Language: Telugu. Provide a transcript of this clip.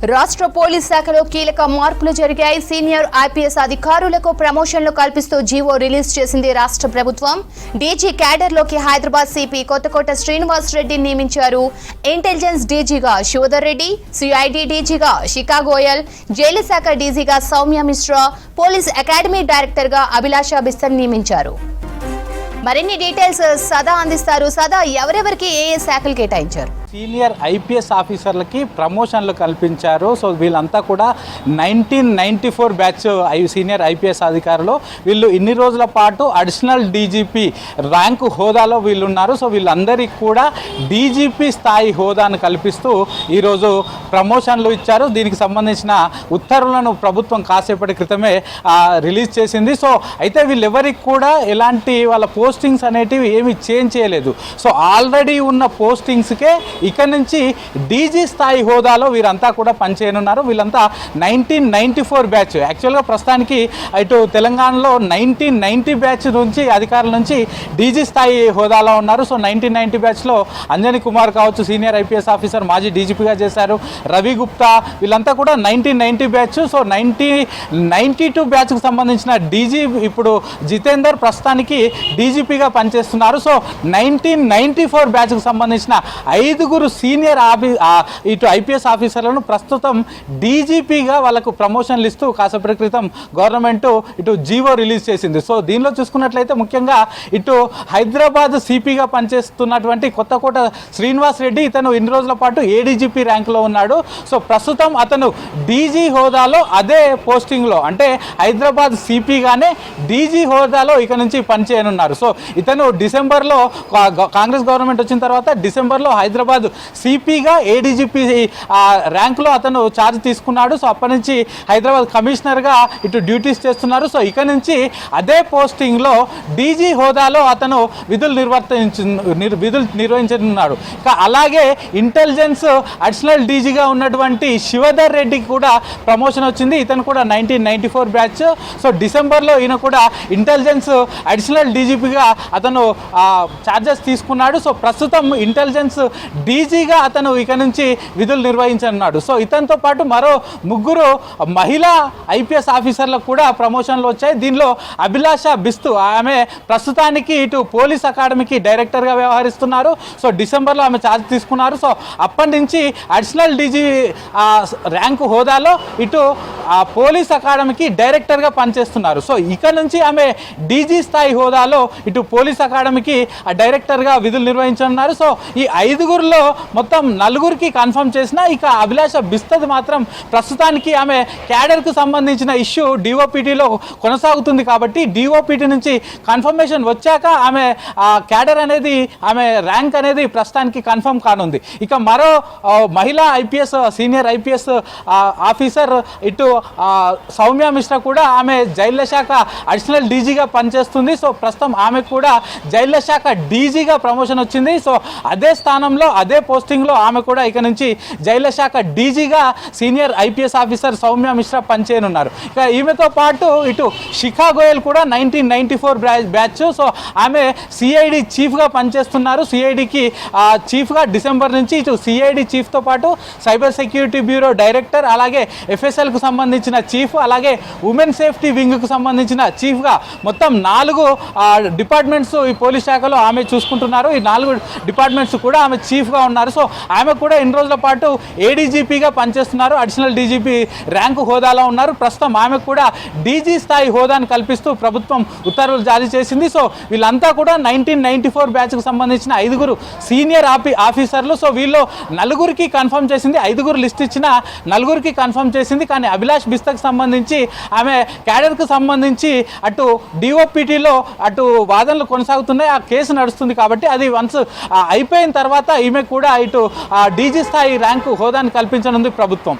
రాష్ట్ర పోలీస్ శాఖలో కీలక మార్పులు జరిగాయి. సీనియర్ ఐపీఎస్ అధికారులకు ప్రమోషన్లు కల్పిస్తూ జీవో రిలీజ్ చేసింది రాష్ట్ర ప్రభుత్వం. డీజీ క్యాడర్లోకి హైదరాబాద్ సిపి కొత్తకోట శ్రీనివాస్ రెడ్డిని నియమించారు. ఇంటెలిజెన్స్ డీజీగా శివధర్ రెడ్డి, సిఐడి డీజీగా శిఖా గోయల్, జైలు శాఖ డీజీగా సౌమ్య మిశ్రా, పోలీస్ అకాడమీ డైరెక్టర్గా అభిలాష బిస్తర్ నియమించారు. మరిన్ని డీటెయిల్స్ సదా అందిస్తారు. సదా, ఎవరెవరికి ఏ శాఖలు కేటాయించారు? సీనియర్ ఐపీఎస్ ఆఫీసర్లకి ప్రమోషన్లు కల్పించారు. సో వీళ్ళంతా కూడా 1994 బ్యాచ్ సీనియర్ ఐపీఎస్ అధికారులు. వీళ్ళు ఇన్ని రోజుల పాటు అడిషనల్ డీజీపీ ర్యాంకు హోదాలో వీళ్ళు ఉన్నారు. సో వీళ్ళందరికీ కూడా డీజీపీ స్థాయి హోదాను కల్పిస్తూ ఈరోజు ప్రమోషన్లు ఇచ్చారు. దీనికి సంబంధించిన ఉత్తర్వులను ప్రభుత్వం కాసేపటి క్రితమే రిలీజ్ చేసింది. సో అయితే వీళ్ళెవరికి కూడా ఎలాంటి వాళ్ళ పోస్టింగ్స్ అనేటివి ఏమి చేంజ్ చేయలేదు. సో ఆల్రెడీ ఉన్న పోస్టింగ్స్కే ఇక్కడ నుంచి డీజీ స్థాయి హోదాలో వీరంతా కూడా పనిచేయనున్నారు. వీళ్ళంతా 1994 బ్యాచ్. యాక్చువల్గా ప్రస్తుతానికి ఇటు తెలంగాణలో 1990 బ్యాచ్ నుంచి అధికారుల నుంచి డీజీ స్థాయి హోదాలో ఉన్నారు. సో 1990 బ్యాచ్లో అంజనీ కుమార్ కావచ్చు, సీనియర్ ఐపీఎస్ ఆఫీసర్, మాజీ డీజీపీగా చేశారు. రవి గుప్తా, వీళ్ళంతా కూడా 1990 బ్యాచ్. సో 1992 బ్యాచ్కు సంబంధించిన డీజీ ఇప్పుడు జితేందర్ ప్రస్తుతానికి డీజీపీగా పనిచేస్తున్నారు. సో 1994 బ్యాచ్కు సంబంధించిన 5 సీనియర్ ఇటు ఐపీఎస్ ఆఫీసర్లను ప్రస్తుతం డీజీపీగా వాళ్ళకు ప్రమోషన్లు ఇస్తూ కాసేపటి క్రితం గవర్నమెంట్ ఇటు జీవో రిలీజ్ చేసింది. సో దీనిలో చూసుకున్నట్లయితే ముఖ్యంగా ఇటు హైదరాబాద్ సిపిగా పనిచేస్తున్నటువంటి కొత్తకోట శ్రీనివాస్ రెడ్డి, ఇతను ఇన్ని రోజుల పాటు ఏడీజీపీ ర్యాంకులో ఉన్నాడు. సో ప్రస్తుతం అతను డీజీ హోదాలో అదే పోస్టింగ్లో, అంటే హైదరాబాద్ సిపిగానే డీజీ హోదాలో ఇక నుంచి పనిచేయనున్నారు. సో ఇతను డిసెంబర్లో కాంగ్రెస్ గవర్నమెంట్ వచ్చిన తర్వాత డిసెంబర్లో హైదరాబాద్ సిపిగా ఏడీజీపీ ర్యాంకులో అతను ఛార్జ్ తీసుకున్నాడు. సో అప్పటి నుంచి హైదరాబాద్ కమిషనర్గా ఇటు డ్యూటీస్ చేస్తున్నారు. సో ఇక నుంచి అదే పోస్టింగ్లో డీజీ హోదాలో అతను విధులు నిర్వహించనున్నాడు. అలాగే ఇంటెలిజెన్స్ అడిషనల్ డీజీగా ఉన్నటువంటి శివధర్ రెడ్డికి కూడా ప్రమోషన్ వచ్చింది. ఇతను కూడా 1994 బ్యాచ్. సో డిసెంబర్లో ఈయన కూడా ఇంటెలిజెన్స్ అడిషనల్ డీజీపీగా అతను ఛార్జెస్ తీసుకున్నాడు. సో ప్రస్తుతం ఇంటెలిజెన్స్ డీజీగా అతను ఇక నుంచి విధులు నిర్వహించనున్నాడు. సో ఇతనితో పాటు మరో 3 మహిళా ఐపీఎస్ ఆఫీసర్లకు కూడా ప్రమోషన్లు వచ్చాయి. దీనిలో అభిలాష బిస్తు, ఆమె ప్రస్తుతానికి ఇటు పోలీస్ అకాడమీకి డైరెక్టర్గా వ్యవహరిస్తున్నారు. సో డిసెంబర్లో ఆమె ఛార్జ్ తీసుకున్నారు. సో అప్పటి నుంచి అడిషనల్ డీజీ ర్యాంకు హోదాలో ఇటు పోలీస్ అకాడమీకి డైరెక్టర్గా పనిచేస్తున్నారు. సో ఇక నుంచి ఆమె డీజీ స్థాయి హోదాలో ఇటు పోలీస్ అకాడమీకి డైరెక్టర్గా విధులు నిర్వహించనున్నారు. సో ఈ 5 మొత్తం 4కి కన్ఫర్మ్ చేసిన ఇక అభిలాష బిస్తది మాత్రం ప్రస్తుతానికి ఆమె క్యాడర్కు సంబంధించిన ఇష్యూ డిఓపిటీలో కొనసాగుతుంది. కాబట్టి డిఓపిటీ నుంచి కన్ఫర్మేషన్ వచ్చాక ఆమె క్యాడర్ అనేది, ఆమె ర్యాంక్ అనేది ప్రస్తుతానికి కన్ఫర్మ్ కానుంది. ఇక మరో మహిళా ఐపీఎస్, సీనియర్ ఐపీఎస్ ఆఫీసర్ ఇటు సౌమ్య మిశ్రా కూడా ఆమె జైళ్ల శాఖ అడిషనల్ డీజీగా పనిచేస్తుంది. సో ప్రస్తుతం ఆమెకు కూడా జైళ్ల శాఖ డీజీగా ప్రమోషన్ వచ్చింది. సో అదే స్థానంలో, అదే పోస్టింగ్లో ఆమె కూడా ఇక నుంచి జైళ్ల శాఖ డీజీగా senior IPS officer Soumya Mishra పనిచేయనున్నారు. ఇక ఈమెతో పాటు ఇటు శిఖా గోయల్ కూడా 1994 బ్యాచ్. సో ఆమె సిఐడి చీఫ్గా పనిచేస్తున్నారు. సిఐడికి చీఫ్గా డిసెంబర్ నుంచి ఇటు సిఐడి చీఫ్తో పాటు సైబర్ సెక్యూరిటీ బ్యూరో డైరెక్టర్, అలాగే ఎఫ్ఎస్ఎల్కు సంబంధించిన చీఫ్, అలాగే ఉమెన్ సేఫ్టీ వింగ్కు సంబంధించిన చీఫ్గా మొత్తం 4 డిపార్ట్మెంట్స్ ఈ పోలీస్ శాఖలో ఆమె చూసుకుంటున్నారు. ఈ 4 డిపార్ట్మెంట్స్ కూడా ఆమె చీఫ్గా ఉన్నారు. సో ఆమె కూడా ఇన్ని రోజుల పాటు ఏడీజీపీగా పనిచేస్తున్నారు, అడిషనల్ డీజీపీ ర్యాంకు హోదాలో ఉన్నారు. ప్రస్తుతం ఆమె కూడా డీజీ స్థాయి హోదాను కల్పిస్తూ ప్రభుత్వం ఉత్తర్వులు జారీ చేసింది. సో వీళ్ళంతా కూడా 1994 బ్యాచ్కు సంబంధించిన 5 సీనియర్ ఆఫీసర్లు. సో వీళ్ళు 4కి కన్ఫర్మ్ చేసింది, 5 లిస్ట్ ఇచ్చిన 4కి కన్ఫర్మ్ చేసింది. కానీ అభిలాష్ బిస్తకు సంబంధించి ఆమె క్యాడర్కు సంబంధించి అటు డిఓపిటీలో అటు వాదనలు కొనసాగుతున్నాయి, ఆ కేసు నడుస్తుంది. కాబట్టి అది వన్స్ అయిపోయిన తర్వాత ఈమె కూడా ఇటు డీజీ స్థాయి ర్యాంకు హోదాను కల్పించనుంది ప్రభుత్వం.